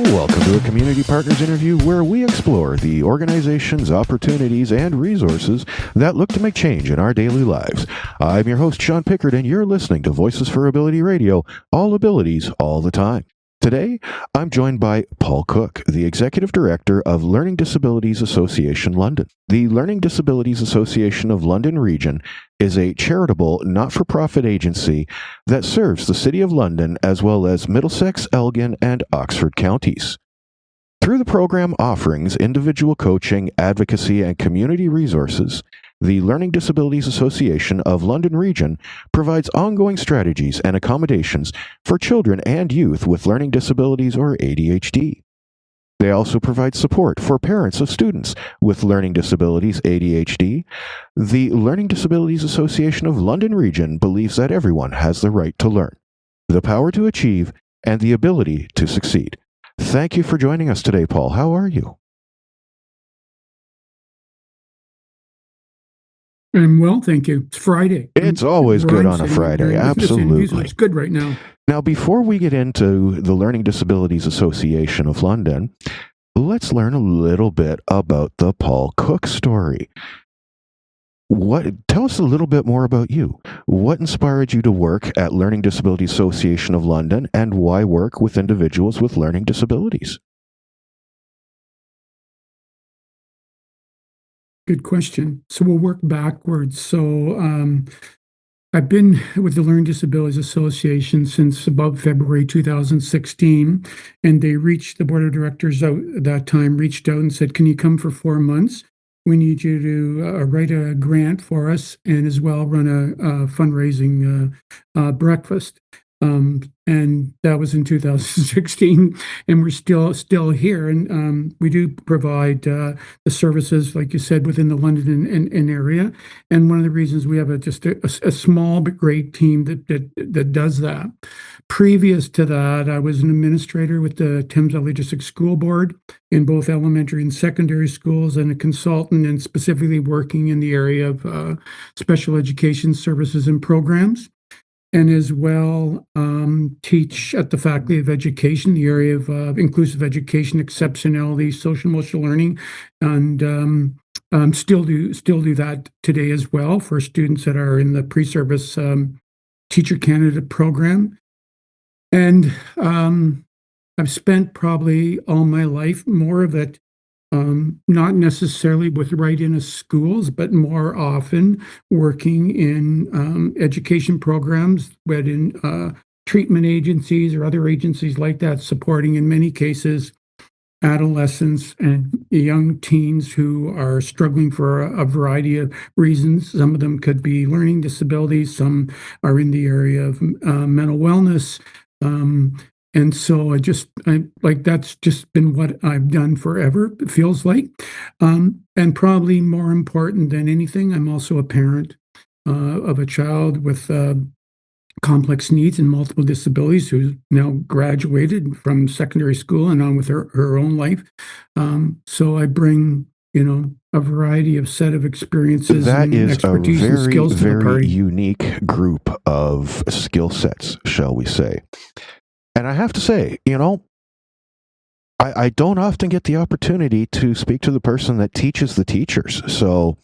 Welcome to a Community Partners interview where we explore the organizations, opportunities, and resources that look to make change in our daily lives. I'm your host, Sean Pickard, and you're listening to Voices for Ability Radio, all abilities, all the time. Today, I'm joined by Paul Cook, the Executive Director of Learning Disabilities Association London. The Learning Disabilities Association of London Region is a charitable, not-for-profit agency that serves the City of London as well as Middlesex, Elgin, and Oxford counties. Through the program offerings, individual coaching, advocacy, and community resources, the Learning Disabilities Association of London Region provides ongoing strategies and accommodations for children and youth with learning disabilities or ADHD. They also provide support for parents of students with learning disabilities, ADHD. The Learning Disabilities Association of London Region believes that everyone has the right to learn, the power to achieve, and the ability to succeed. Thank you for joining us today, Paul. How are you? I'm well, thank you. It's Friday. It's always good on a Friday. Absolutely. It's good right now. Now, before we get into the Learning Disabilities Association of London, let's learn a little bit about the Paul Cook story. Tell us a little bit more about you. What inspired you to work at Learning Disabilities Association of London, and why work with individuals with learning disabilities? Good question. So we'll work backwards. So I've been with the Learning Disabilities Association since about February 2016, and the board of directors out at that time reached out and said, "Can you come for 4 months? We need you to write a grant for us and as well run a fundraising breakfast." And that was in 2016, and we're still here. And we do provide the services, like you said, within the London and area. And one of the reasons we have just a small but great team that does that. Previous to that, I was an administrator with the Thames Valley District School Board in both elementary and secondary schools, and a consultant, and specifically working in the area of special education services and programs. And as well teach at the Faculty of Education, the area of inclusive education, exceptionality, social emotional learning, and still do that today as well for students that are in the pre-service teacher candidate program. And I've spent probably all my life, more of it, not necessarily with right in schools, but more often working in education programs, but in treatment agencies or other agencies like that, supporting in many cases adolescents and young teens who are struggling for a variety of reasons. Some of them could be learning disabilities, some are in the area of mental wellness. And so that's just been what I've done forever, it feels like. And probably more important than anything, I'm also a parent of a child with complex needs and multiple disabilities who's now graduated from secondary school and on with her own life. So I bring, a variety of set of experiences and expertise and skills to the party. That is a very unique group of skill sets, shall we say. And I have to say, I don't often get the opportunity to speak to the person that teaches the teachers. So,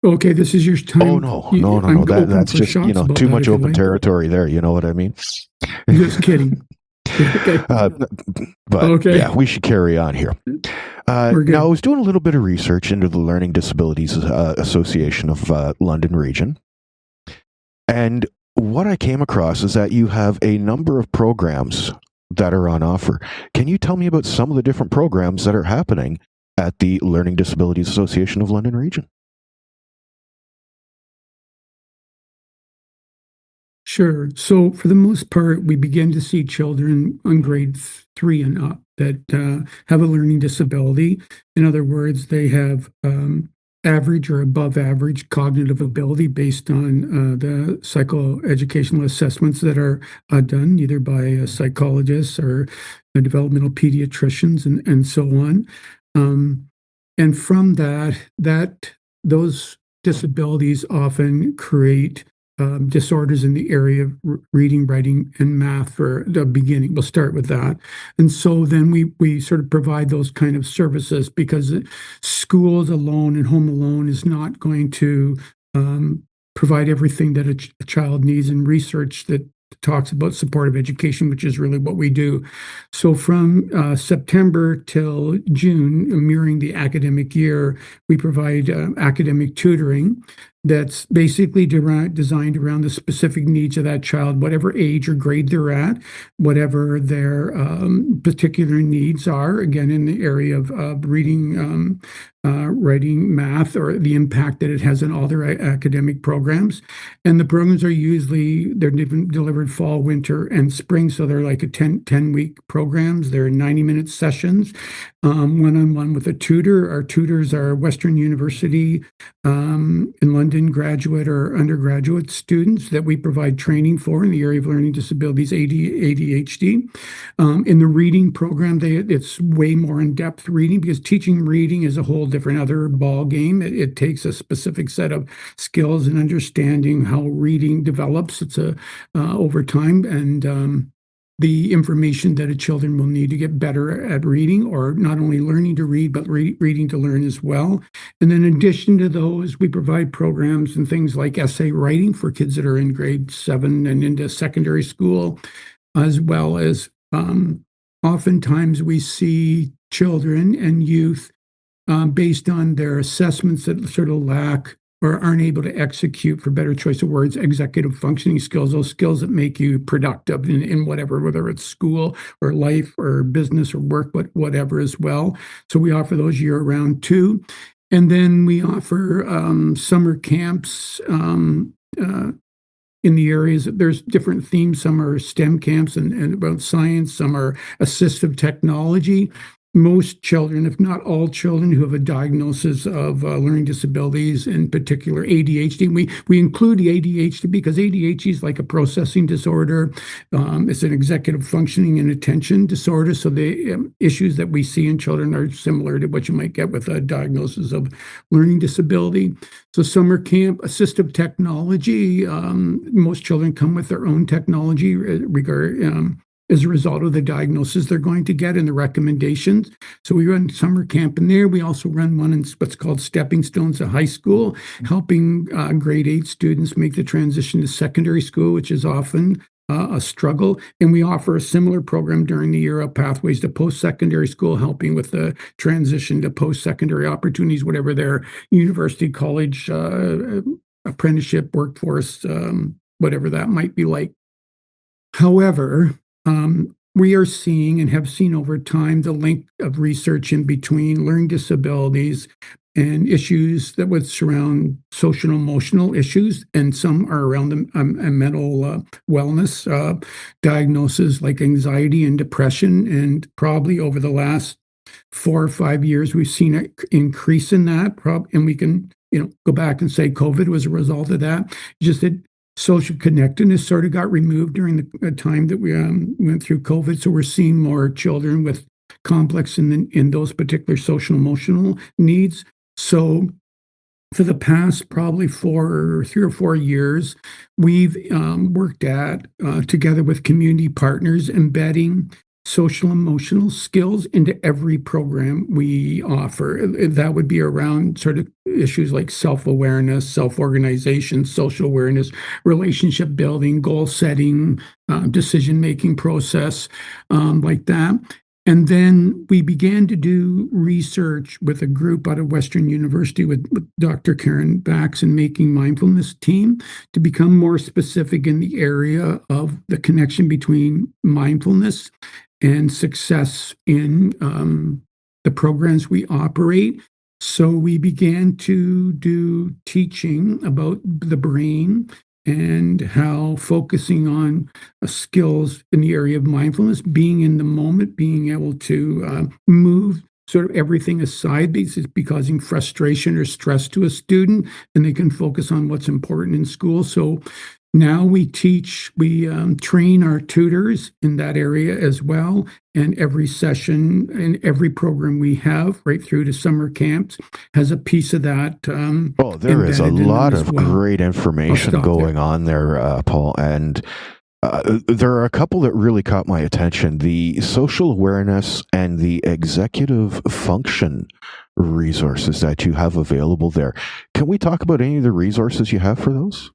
Okay, this is your time. Oh, no. That's just, too much open territory there. You know what I mean? Just kidding. Okay. But okay. Yeah, we should carry on here. Now, I was doing a little bit of research into the Learning Disabilities Association of London Region. And what I came across is that you have a number of programs that are on offer. Can you tell me about some of the different programs that are happening at the Learning Disabilities Association of London Region? Sure. So for the most part, we begin to see children on grade 3 and up that have a learning disability. In other words, they have average or above average cognitive ability based on the psychoeducational assessments that are done either by psychologists or developmental pediatricians and so on. And from those disabilities often create disorders in the area of reading, writing, and math for the beginning. We'll start with that. And so then we sort of provide those kind of services, because schools alone and home alone is not going to provide everything that a child needs, and research that talks about supportive education, which is really what we do. So from September till June, mirroring the academic year, we provide academic tutoring that's basically designed around the specific needs of that child, whatever age or grade they're at, whatever their particular needs are, again, in the area of reading, writing, math, or the impact that it has on all their academic programs. And the programs are usually, they're delivered fall, winter, and spring. So they're like a 10-week programs. They're 90-minute sessions, one-on-one with a tutor. Our tutors are Western University in London graduate or undergraduate students that we provide training for in the area of learning disabilities, ADHD. In the reading program, it's way more in-depth reading, because teaching reading is a whole different other ball game. It takes a specific set of skills and understanding how reading develops. It's over time, and the information that children will need to get better at reading, or not only learning to read, but reading to learn as well. And then in addition to those, we provide programs and things like essay writing for kids that are in grade 7 and into secondary school, as well as oftentimes we see children and youth based on their assessments that sort of lack or aren't able to execute, for better choice of words, executive functioning skills, those skills that make you productive in whatever, whether it's school or life or business or work, but whatever as well. So we offer those year-round too. And then we offer summer camps in the areas. There's different themes. Some are STEM camps and about science. Some are assistive technology. Most children, if not all children, who have a diagnosis of learning disabilities, in particular ADHD. We include the ADHD because ADHD is like a processing disorder. It's an executive functioning and attention disorder. So the issues that we see in children are similar to what you might get with a diagnosis of learning disability. So summer camp, assistive technology. Most children come with their own technology as a result of the diagnosis they're going to get and the recommendations. So we run summer camp in there. We also run one in what's called Stepping Stones to High School, helping grade 8 students make the transition to secondary school, which is often a struggle. And we offer a similar program during the year of Pathways to Post-Secondary School, helping with the transition to post-secondary opportunities, whatever their university, college, apprenticeship, workforce, whatever that might be like. However, we are seeing and have seen over time the link of research in between learning disabilities and issues that would surround social and emotional issues, and some are around the mental wellness diagnoses like anxiety and depression. And probably over the last 4 or 5 years, we've seen an increase in that. And we can go back and say COVID was a result of that. Just that social connectedness sort of got removed during the time that we went through COVID. So we're seeing more children with complex in those particular social emotional needs. So for the past probably 3 or 4 years, we've worked at, together with community partners, embedding social emotional skills into every program we offer. That would be around sort of issues like self-awareness, self-organization, social awareness, relationship building, goal setting, decision-making process, like that. And then we began to do research with a group out of Western University with Dr. Karen Bax and Making Mindfulness team to become more specific in the area of the connection between mindfulness and success in the programs we operate. So we began to do teaching about the brain and how focusing on skills in the area of mindfulness, being in the moment, being able to move sort of everything aside because it's causing frustration or stress to a student, and they can focus on what's important in school. So Now we train our tutors in that area as well. And every session and every program we have, right through to summer camps, has a piece of that Oh, there is a embedded in them lot as of well. great I'll information stop there. going on there, Paul. And there are a couple that really caught my attention: the social awareness and the executive function resources that you have available there. Can we talk about any of the resources you have for those?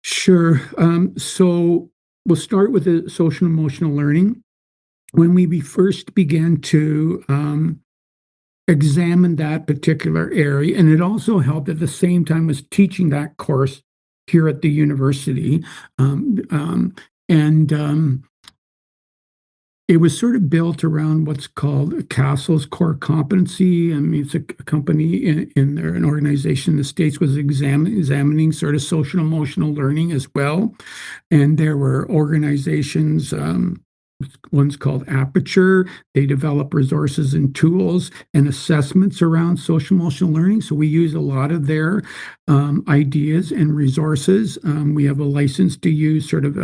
Sure. So we'll start with the social emotional learning. When we first began to examine that particular area, and it also helped at the same time as teaching that course here at the university. Um, um, and It was sort of built around what's called Castle's core competency. I mean, it's a company in there, an organization in the States was examining sort of social emotional learning as well. And there were organizations, one's called Aperture. They develop resources and tools and assessments around social emotional learning. So we use a lot of their ideas and resources. We have a license to use sort of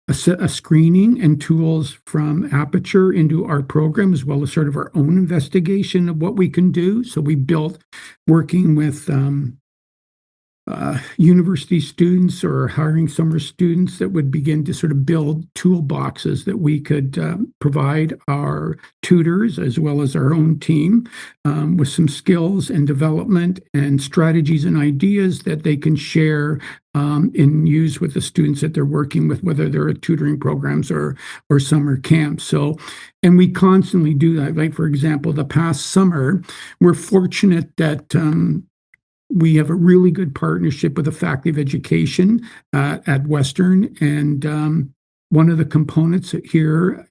a screening and tools from Aperture into our program, as well as sort of our own investigation of what we can do. So we built working with university students or hiring summer students that would begin to sort of build toolboxes that we could provide our tutors as well as our own team with some skills and development and strategies and ideas that they can share and use with the students that they're working with, whether they're at tutoring programs or summer camps. So, and we constantly do that. Like, for example, the past summer, we're fortunate that we have a really good partnership with the Faculty of Education at Western, and one of the components here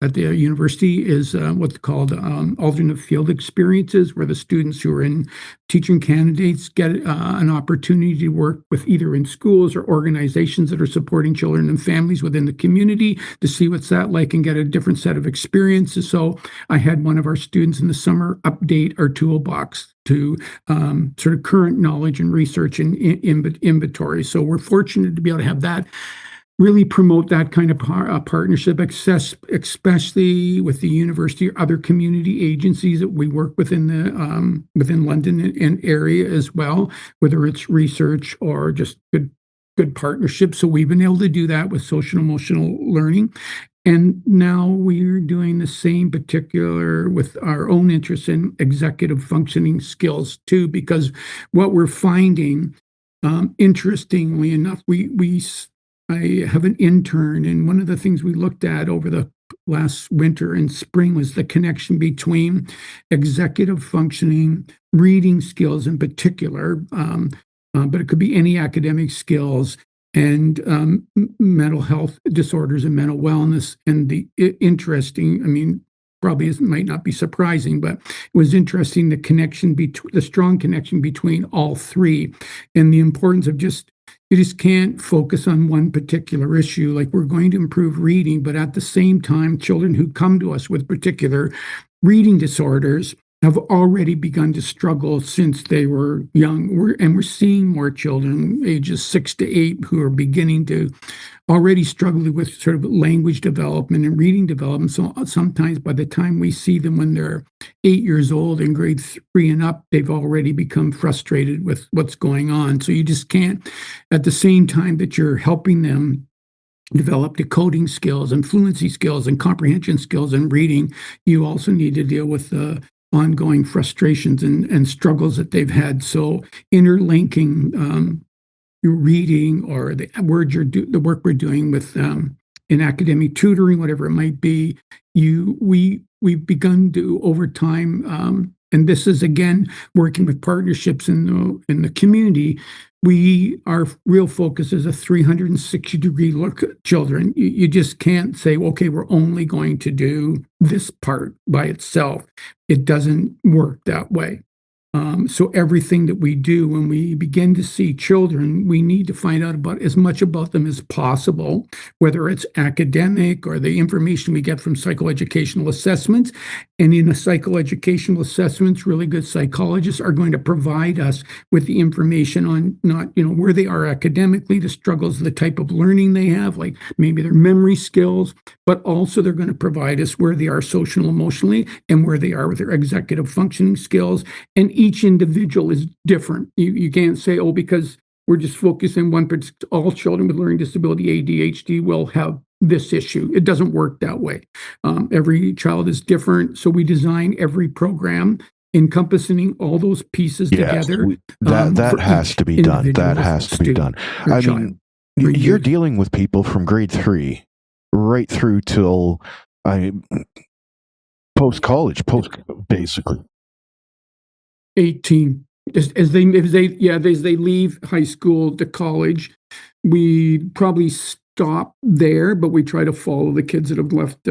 at the university is what's called alternate field experiences, where the students who are in teaching candidates get an opportunity to work with either in schools or organizations that are supporting children and families within the community to see what's that like and get a different set of experiences. So I had one of our students in the summer update our toolbox to sort of current knowledge and research and inventory. So we're fortunate to be able to have that really promote that kind of partnership, especially with the university or other community agencies that we work within the within London and area as well, whether it's research or just good partnerships. So we've been able to do that with social emotional learning. And now we're doing the same particular with our own interest in executive functioning skills too, because what we're finding, interestingly enough, I have an intern, and one of the things we looked at over the last winter and spring was the connection between executive functioning, reading skills in particular, but it could be any academic skills, and mental health disorders and mental wellness. And the interesting, I mean, probably might not be surprising, but it was interesting the connection between the strong connection between all three, and the importance of just you just can't focus on one particular issue. Like, we're going to improve reading, but at the same time, children who come to us with particular reading disorders have already begun to struggle since they were young. We're seeing more children ages 6 to 8 who are beginning to already struggle with sort of language development and reading development. So sometimes by the time we see them when they're 8 years old in grade 3 and up, they've already become frustrated with what's going on. So you just can't, at the same time that you're helping them develop decoding skills and fluency skills and comprehension skills and reading, you also need to deal with the ongoing frustrations and struggles that they've had. So interlinking your reading or the work we're doing with in academic tutoring, whatever it might be, we've begun to over time, and this is again working with partnerships in the community. Our real focus is a 360-degree look at children. You just can't say, okay, we're only going to do this part by itself. It doesn't work that way. So everything that we do, when we begin to see children, we need to find out about as much about them as possible, whether it's academic or the information we get from psychoeducational assessments. And in the psychoeducational assessments, really good psychologists are going to provide us with the information on not, where they are academically, the struggles, the type of learning they have, like maybe their memory skills, but also they're going to provide us where they are social emotionally and where they are with their executive functioning skills. And each individual is different. You can't say, oh, because we're just focusing one particular, all children with learning disability, ADHD, will have this issue. It doesn't work that way. Every child is different. So we design every program encompassing all those pieces together. That has to be done. That has to be done. I mean, you're dealing with people from grade 3 right through till post-college, basically. 18. As they leave high school to college, we probably stop there, but we try to follow the kids that have left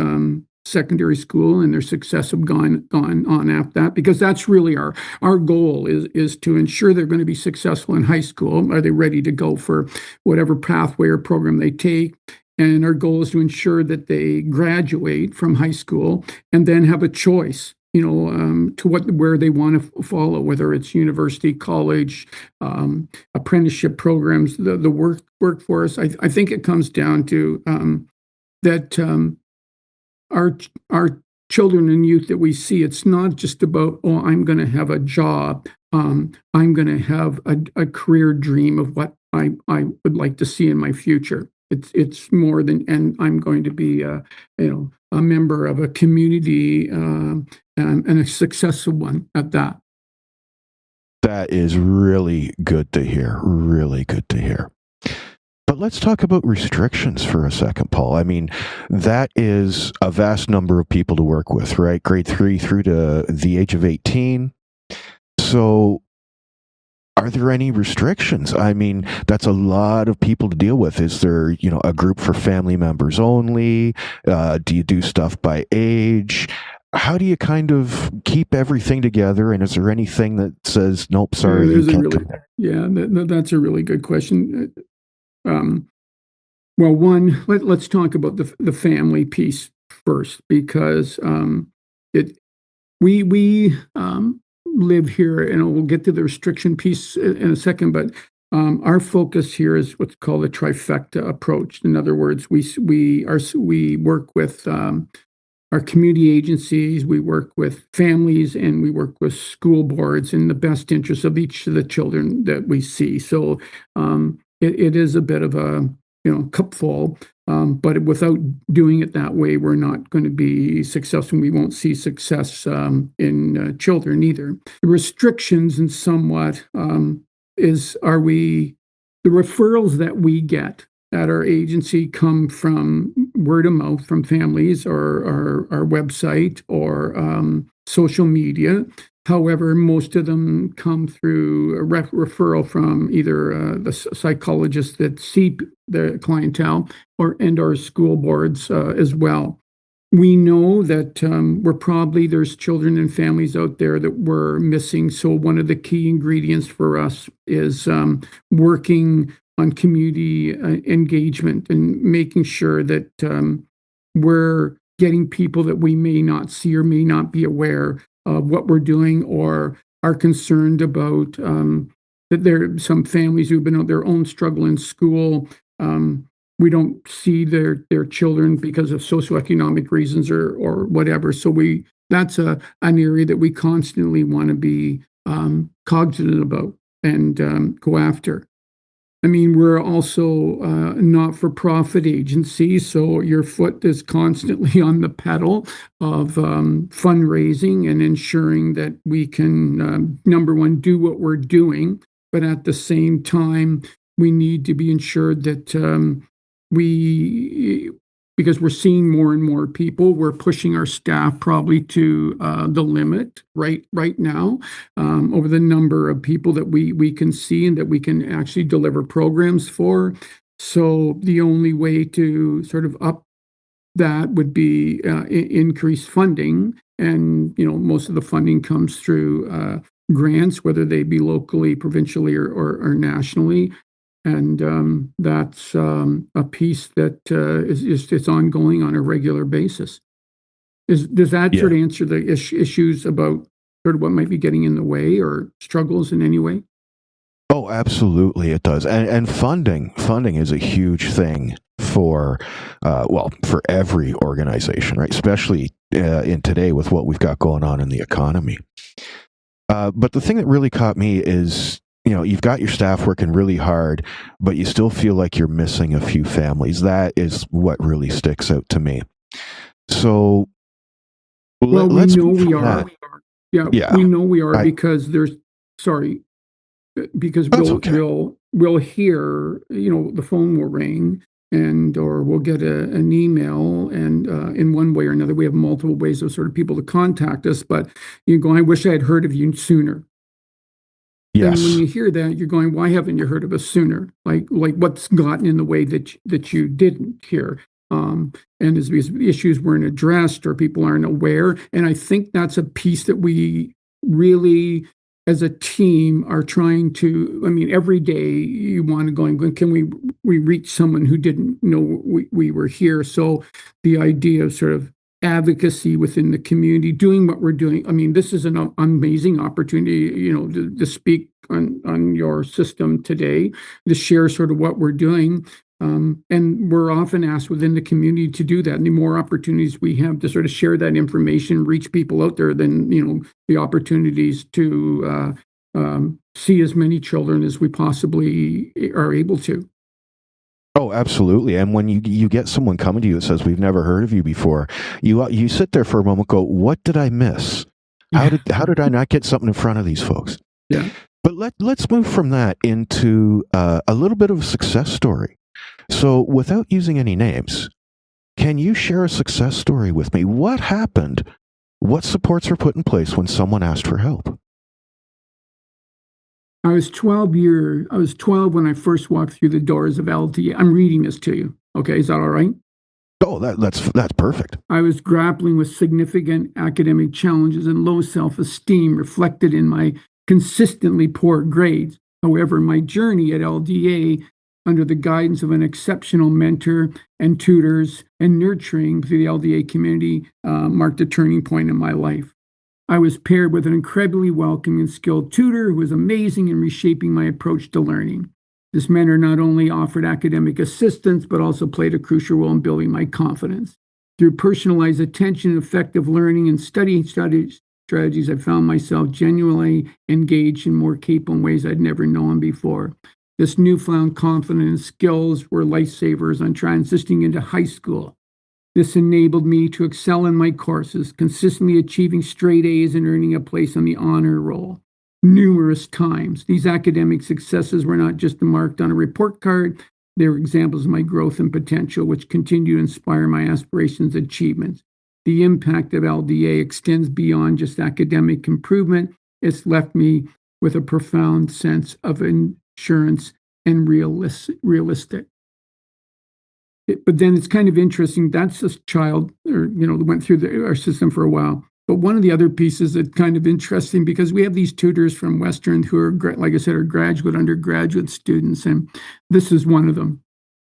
secondary school and their success have gone on after that, because that's really our goal is to ensure they're going to be successful in high school. Are they ready to go for whatever pathway or program they take? And our goal is to ensure that they graduate from high school and then have a choice, to where they want to follow, whether it's university, college, apprenticeship programs, the workforce. I think it comes down to that our children and youth that we see, it's not just about, oh, I'm going to have a job. I'm going to have a career dream of what I would like to see in my future. It's more than, and I'm going to be a member of a community and a successful one at that. That is really good to hear. Really good to hear. But let's talk about restrictions for a second, Paul. I mean, that is a vast number of people to work with, right? Grade 3 through to the age of 18. So are there any restrictions? I mean, that's a lot of people to deal with. Is there, a group for family members only? Do you do stuff by age? How do you kind of keep everything together? And is there anything that says, nope, sorry, you can't come there? Yeah, that's a really good question. Well, one, let's talk about the family piece first, because we live here, and we'll get to the restriction piece in a second, but our focus here is what's called a trifecta approach. In other words, we work with our community agencies, we work with families, and we work with school boards in the best interest of each of the children that we see. So it is a bit of a cupful, but without doing it that way, we're not going to be successful. We won't see success in children either. The restrictions, in somewhat, the referrals that we get at our agency come from word of mouth from families, or our website, or social media. However, most of them come through a referral from either the psychologists that see the clientele, and our school boards as well. We know that there's children and families out there that we're missing. So one of the key ingredients for us is working on community engagement and making sure that we're getting people that we may not see or may not be aware of what we're doing, or are concerned about that there are some families who've been on their own struggle in school. We don't see their children because of socioeconomic reasons or whatever. So that's an area that we constantly want to be cognizant about and go after. I mean, we're also a not-for-profit agency, so your foot is constantly on the pedal of fundraising and ensuring that we can, number one, do what we're doing, but at the same time, we need to be ensured that because we're seeing more and more people, we're pushing our staff probably to the limit right now over the number of people that we can see and that we can actually deliver programs for. So the only way to sort of up that would be increase funding, and most of the funding comes through grants, whether they be locally, provincially, or nationally. And that's a piece that is it's ongoing on a regular basis. Does that Yeah. sort of answer the issues about sort of what might be getting in the way or struggles in any way? Oh, absolutely, it does. And funding is a huge thing for, well, for every organization, right? Especially in today with what we've got going on in the economy. But the thing that really caught me is, you've got your staff working really hard, but you still feel like you're missing a few families. That is what really sticks out to me. So Well, we let's know move we from are. that. Yeah, Yeah, we know we are I, because sorry, because that's we'll okay. we'll we'll hear, the phone will ring or we'll get an email, and in one way or another, we have multiple ways of sort of people to contact us, but you go, I wish I had heard of you sooner. Then when Yes. you hear that, you're going, why haven't you heard of us sooner? Like what's gotten in the way that you didn't hear? And is because issues weren't addressed or people aren't aware. And I think that's a piece that we really, as a team, are trying to. I mean, every day you want to go and can we reach someone who didn't know we were here? So the idea of sort of advocacy within the community, doing what we're doing. I mean, this is an amazing opportunity, to speak on your system today, to share sort of what we're doing. And we're often asked within the community to do that. And the more opportunities we have to sort of share that information, reach people out there, then, the opportunities to see as many children as we possibly are able to. Oh, absolutely. And when you get someone coming to you that says, "We've never heard of you before," you sit there for a moment, go, "What did I miss? Yeah. How did I not get something in front of these folks?" Yeah. But let's move from that into a little bit of a success story. So, without using any names, can you share a success story with me? What happened? What supports were put in place when someone asked for help? I was 12 when I first walked through the doors of LTA. I'm reading this to you. Okay, is that all right? Oh, that's perfect. I was grappling with significant academic challenges and low self-esteem reflected in my consistently poor grades. However, my journey at LDA, under the guidance of an exceptional mentor and tutors and nurturing through the LDA community, marked a turning point in my life. I was paired with an incredibly welcoming and skilled tutor who was amazing in reshaping my approach to learning. This mentor not only offered academic assistance, but also played a crucial role in building my confidence. Through personalized attention, effective learning, and study strategies, I found myself genuinely engaged in more capable in ways I'd never known before. This newfound confidence and skills were lifesavers on transitioning into high school. This enabled me to excel in my courses, consistently achieving straight A's and earning a place on the honor roll. Numerous times, these academic successes were not just marked on a report card, they were examples of my growth and potential, which continue to inspire my aspirations and achievements. The impact of LDA extends beyond just academic improvement. It's left me with a profound sense of insurance and realistic. But then it's kind of interesting. That's a child, or that went through our system for a while. But one of the other pieces that's kind of interesting, because we have these tutors from Western who are, like I said, are graduate, undergraduate students, and this is one of them.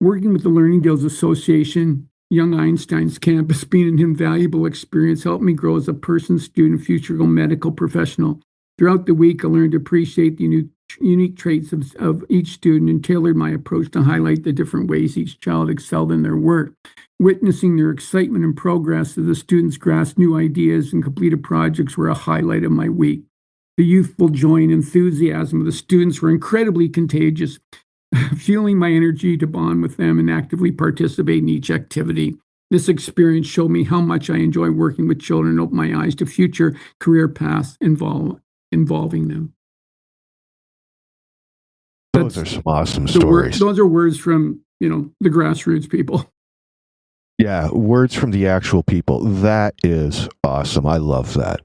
Working with the Learning Deals Association, Young Einstein's campus, being an invaluable experience, helped me grow as a person, student, future medical professional. Throughout the week, I learned to appreciate the unique traits of each student and tailored my approach to highlight the different ways each child excelled in their work. Witnessing their excitement and progress as the students grasped new ideas and completed projects were a highlight of my week. The youthful joy and enthusiasm of the students were incredibly contagious, fueling my energy to bond with them and actively participate in each activity. This experience showed me how much I enjoy working with children and opened my eyes to future career paths involving them. Those That's are some awesome stories. those are words from, the grassroots people. Yeah, words from the actual people. That is awesome. I love that.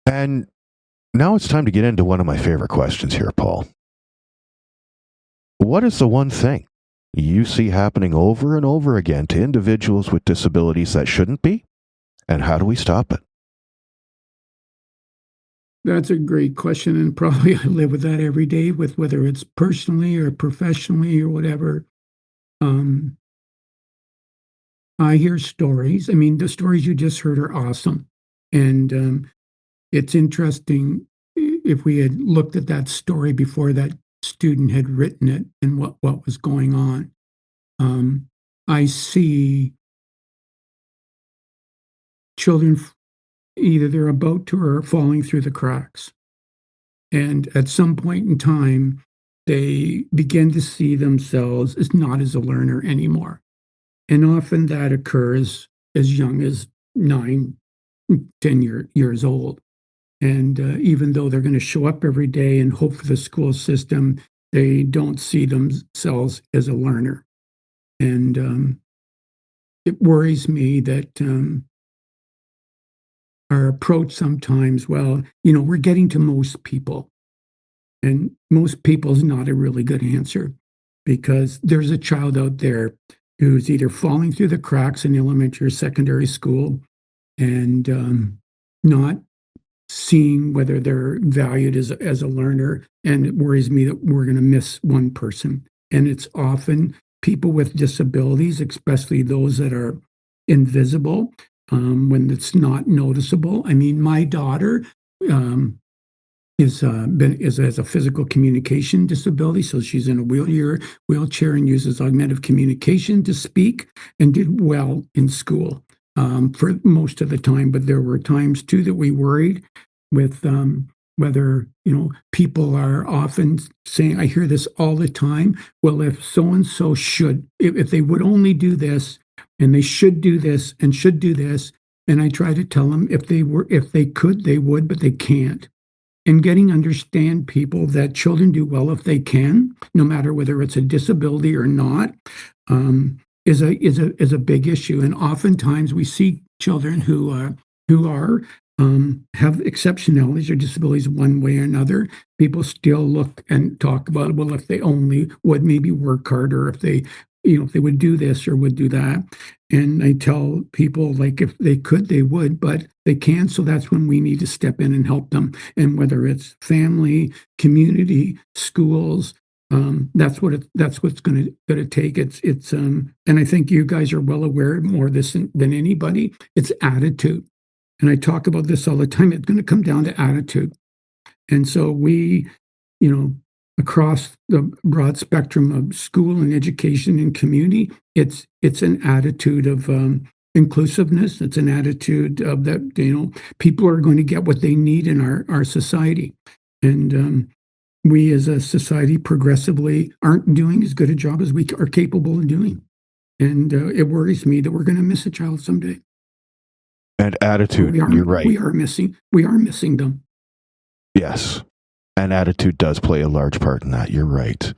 And now it's time to get into one of my favorite questions here, Paul. What is the one thing you see happening over and over again to individuals with disabilities that shouldn't be? And how do we stop it? That's a great question, and probably I live with that every day with whether it's personally or professionally or whatever. Um, I hear stories. I mean, the stories you just heard are awesome, and, it's interesting if we had looked at that story before that student had written it and what was going on. Um, I see children either they're about to or falling through the cracks. And at some point in time, they begin to see themselves as not as a learner anymore. And often that occurs as young as 9, 10 years old. And even though they're going to show up every day and hope for the school system, they don't see themselves as a learner. And it worries me that our approach sometimes, well, we're getting to most people. And most people is not a really good answer because there's a child out there who's either falling through the cracks in elementary or secondary school and not seeing whether they're valued as a learner. And it worries me that we're going to miss one person. And it's often people with disabilities, especially those that are invisible when it's not noticeable. I mean, my daughter, um, has a physical communication disability, so she's in a wheelchair and uses augmentative communication to speak, and did well in school for most of the time. But there were times too that we worried with whether people are often saying, I hear this all the time. Well, if so and so should, if they would only do this, and they should do this, and should do this, and I try to tell them if they could, they would, but they can't and getting understand people that children do well if they can, no matter whether it's a disability or not, is a big issue. And oftentimes we see children who are have exceptionalities or disabilities one way or another. People still look and talk about, well, if they only would maybe work harder, if they would do this or would do that. And I tell people, like, if they could, they would, but they can't. So that's when we need to step in and help them. And whether it's family, community, schools, that's what's going to take. And I think you guys are well aware more of this than anybody. It's attitude, and I talk about this all the time. It's going to come down to attitude. And so we, you know, across the broad spectrum of school and education and community, it's an attitude of inclusiveness. It's an attitude of that, people are going to get what they need in our society. And we as a society progressively aren't doing as good a job as we are capable of doing. And it worries me that we're going to miss a child someday. And attitude, you're right. We are missing them. Yes. And attitude does play a large part in that. You're right.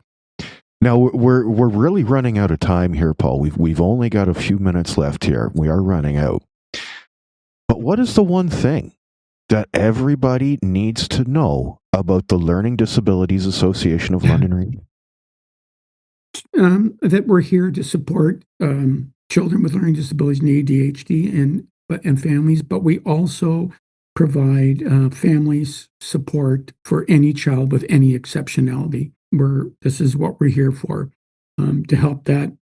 Now we're really running out of time here, Paul. We've only got a few minutes left here. We are running out. But what is the one thing that everybody needs to know about the Learning Disabilities Association of London Region? That we're here to support children with learning disabilities and ADHD and families, but we also provide families support for any child with any exceptionality. This is what we're here for, to help that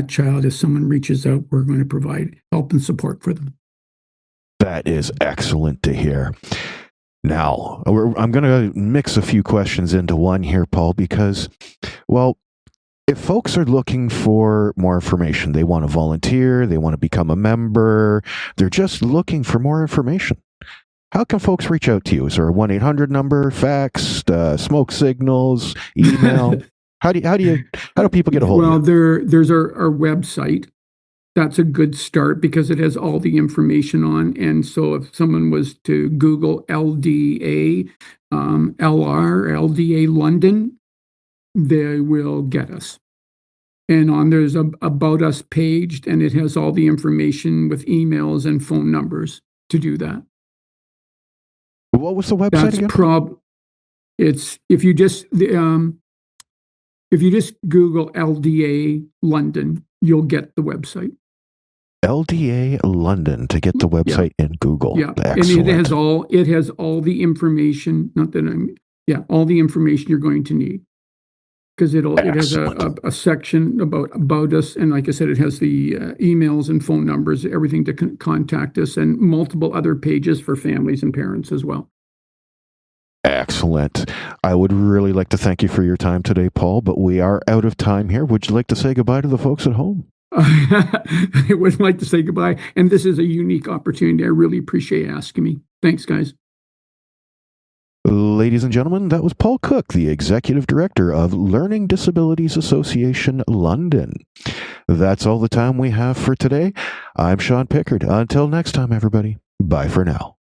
child. If someone reaches out, we're going to provide help and support for them. That is excellent to hear. Now, I'm going to mix a few questions into one here, Paul, because, well, if folks are looking for more information, they want to volunteer, they want to become a member, they're just looking for more information, how can folks reach out to you? Is there a 1-800 number, fax, smoke signals, email? How do people get a hold of you? Well, there's our website. That's a good start because it has all the information on. And so if someone was to Google LDA, LDA London, they will get us. And there's a About Us page, and it has all the information with emails and phone numbers to do that. What was the website again? It's if you just Google LDA London, you'll get the website. LDA London to get the website in Google. Yeah, Excellent. and it has all the information. Not that all the information you're going to need, because it has a section about us, and like I said, it has the emails and phone numbers, everything to contact us, and multiple other pages for families and parents as well. Excellent. I would really like to thank you for your time today, Paul, but we are out of time here. Would you like to say goodbye to the folks at home? I would like to say goodbye, and this is a unique opportunity. I really appreciate you asking me. Thanks, guys. Ladies and gentlemen, that was Paul Cook, the Executive Director of Learning Disabilities Association London. That's all the time we have for today. I'm Sean Pickard. Until next time, everybody, bye for now.